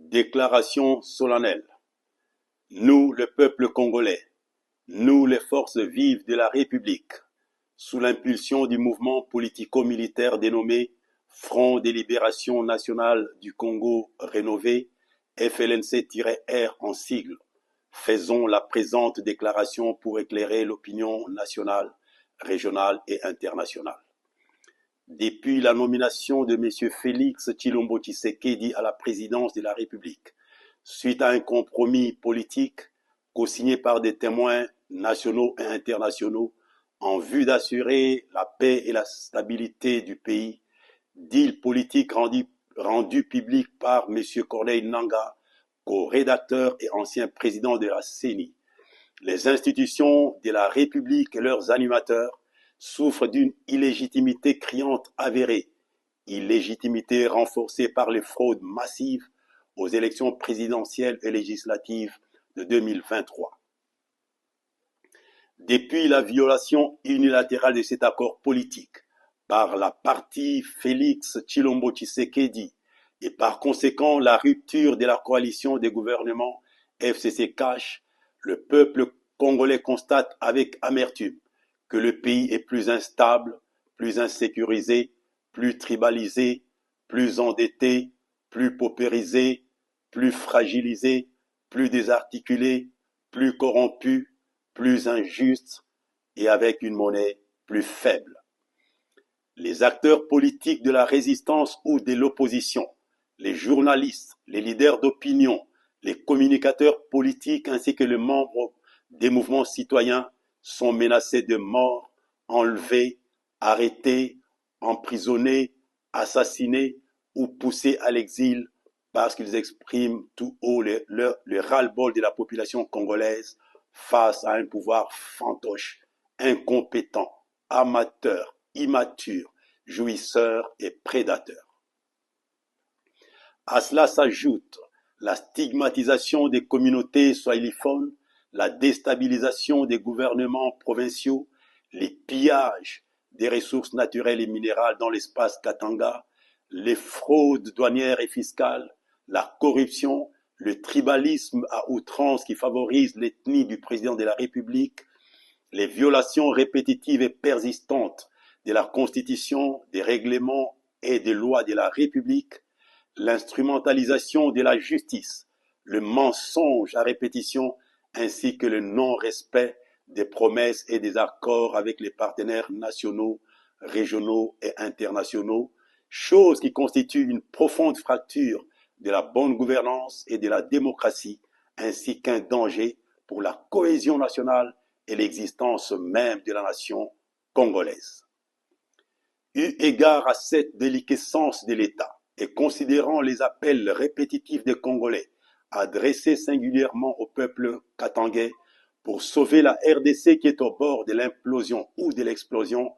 Déclaration solennelle. Nous, le peuple congolais, nous, les forces vives de la République, sous l'impulsion du mouvement politico-militaire dénommé Front de libération nationale du Congo rénové, FLNC-R en sigle, faisons la présente déclaration pour éclairer l'opinion nationale, régionale et internationale. Depuis la nomination de M. Félix Tshilombo Tshisekedi à la présidence de la République, suite à un compromis politique co-signé par des témoins nationaux et internationaux en vue d'assurer la paix et la stabilité du pays, deal politique rendu public par M. Corneille Nangaa, co-rédacteur et ancien président de la CENI. Les institutions de la République et leurs animateurs souffrent d'une illégitimité criante avérée, illégitimité renforcée par les fraudes massives aux élections présidentielles et législatives de 2023. Depuis la violation unilatérale de cet accord politique par la partie Félix Tshilombo Tshisekedi et par conséquent la rupture de la coalition des gouvernements FCC-Cash, le peuple congolais constate avec amertume que le pays est plus instable, plus insécurisé, plus tribalisé, plus endetté, plus paupérisé, plus fragilisé, plus désarticulé, plus corrompu, plus injuste et avec une monnaie plus faible. Les acteurs politiques de la résistance ou de l'opposition, les journalistes, les leaders d'opinion, les communicateurs politiques ainsi que les membres des mouvements citoyens sont menacés de mort, enlevés, arrêtés, emprisonnés, assassinés ou poussés à l'exil parce qu'ils expriment tout haut le ras-le-bol de la population congolaise face à un pouvoir fantoche, incompétent, amateur, immature, jouisseur et prédateur. À cela s'ajoute la stigmatisation des communautés swahiliphones, la déstabilisation des gouvernements provinciaux, les pillages des ressources naturelles et minérales dans l'espace Katanga, les fraudes douanières et fiscales, la corruption, le tribalisme à outrance qui favorise l'ethnie du président de la République, les violations répétitives et persistantes de la Constitution, des règlements et des lois de la République, l'instrumentalisation de la justice, le mensonge à répétition ainsi que le non-respect des promesses et des accords avec les partenaires nationaux, régionaux et internationaux, chose qui constitue une profonde fracture de la bonne gouvernance et de la démocratie, ainsi qu'un danger pour la cohésion nationale et l'existence même de la nation congolaise. Eu égard à cette déliquescence de l'État, et considérant les appels répétitifs des Congolais adressés singulièrement au peuple katangais pour sauver la RDC qui est au bord de l'implosion ou de l'explosion,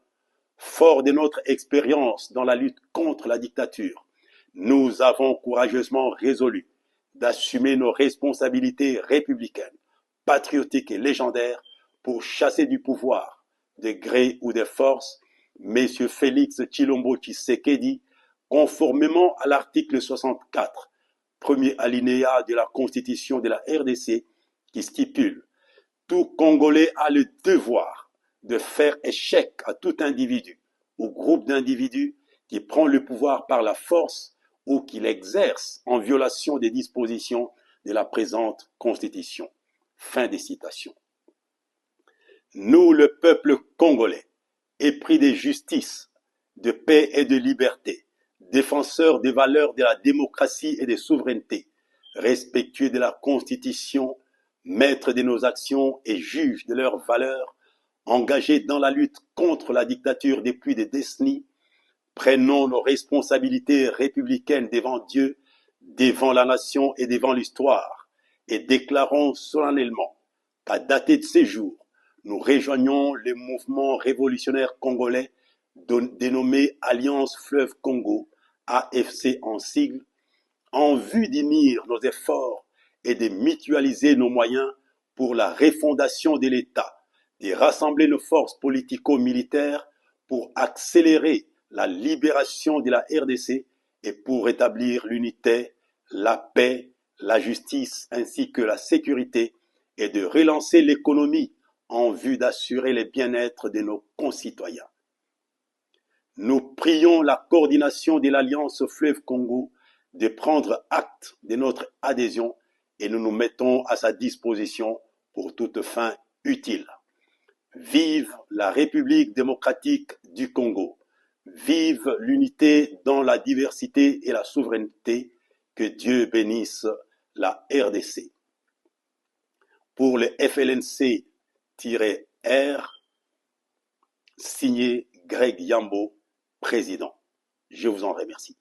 fort de notre expérience dans la lutte contre la dictature, nous avons courageusement résolu d'assumer nos responsabilités républicaines, patriotiques et légendaires pour chasser du pouvoir, de gré ou de force, M. Félix Tshilombo Tshisekedi, conformément à l'article 64, premier alinéa de la Constitution de la RDC, qui stipule « Tout Congolais a le devoir de faire échec à tout individu ou groupe d'individus qui prend le pouvoir par la force ou qui l'exerce en violation des dispositions de la présente Constitution. » Fin des citations. Nous, le peuple congolais, épris de justice, de paix et de liberté, défenseurs des valeurs de la démocratie et des souverainetés, respectueux de la Constitution, maîtres de nos actions et juges de leurs valeurs, engagés dans la lutte contre la dictature depuis des décennies, prenons nos responsabilités républicaines devant Dieu, devant la nation et devant l'histoire, et déclarons solennellement qu'à dater de ces jours, nous rejoignons le mouvement révolutionnaire congolais dénommé Alliance Fleuve Congo, AFC en sigle, en vue d'unir nos efforts et de mutualiser nos moyens pour la refondation de l'État, de rassembler nos forces politico-militaires pour accélérer la libération de la RDC et pour rétablir l'unité, la paix, la justice ainsi que la sécurité et de relancer l'économie en vue d'assurer le bien-être de nos concitoyens. Nous prions la coordination de l'Alliance Fleuve Congo de prendre acte de notre adhésion et nous nous mettons à sa disposition pour toute fin utile. Vive la République démocratique du Congo. Vive l'unité dans la diversité et la souveraineté. Que Dieu bénisse la RDC. Pour le FLNC-R, signé Greg Yambo, président. Je vous en remercie.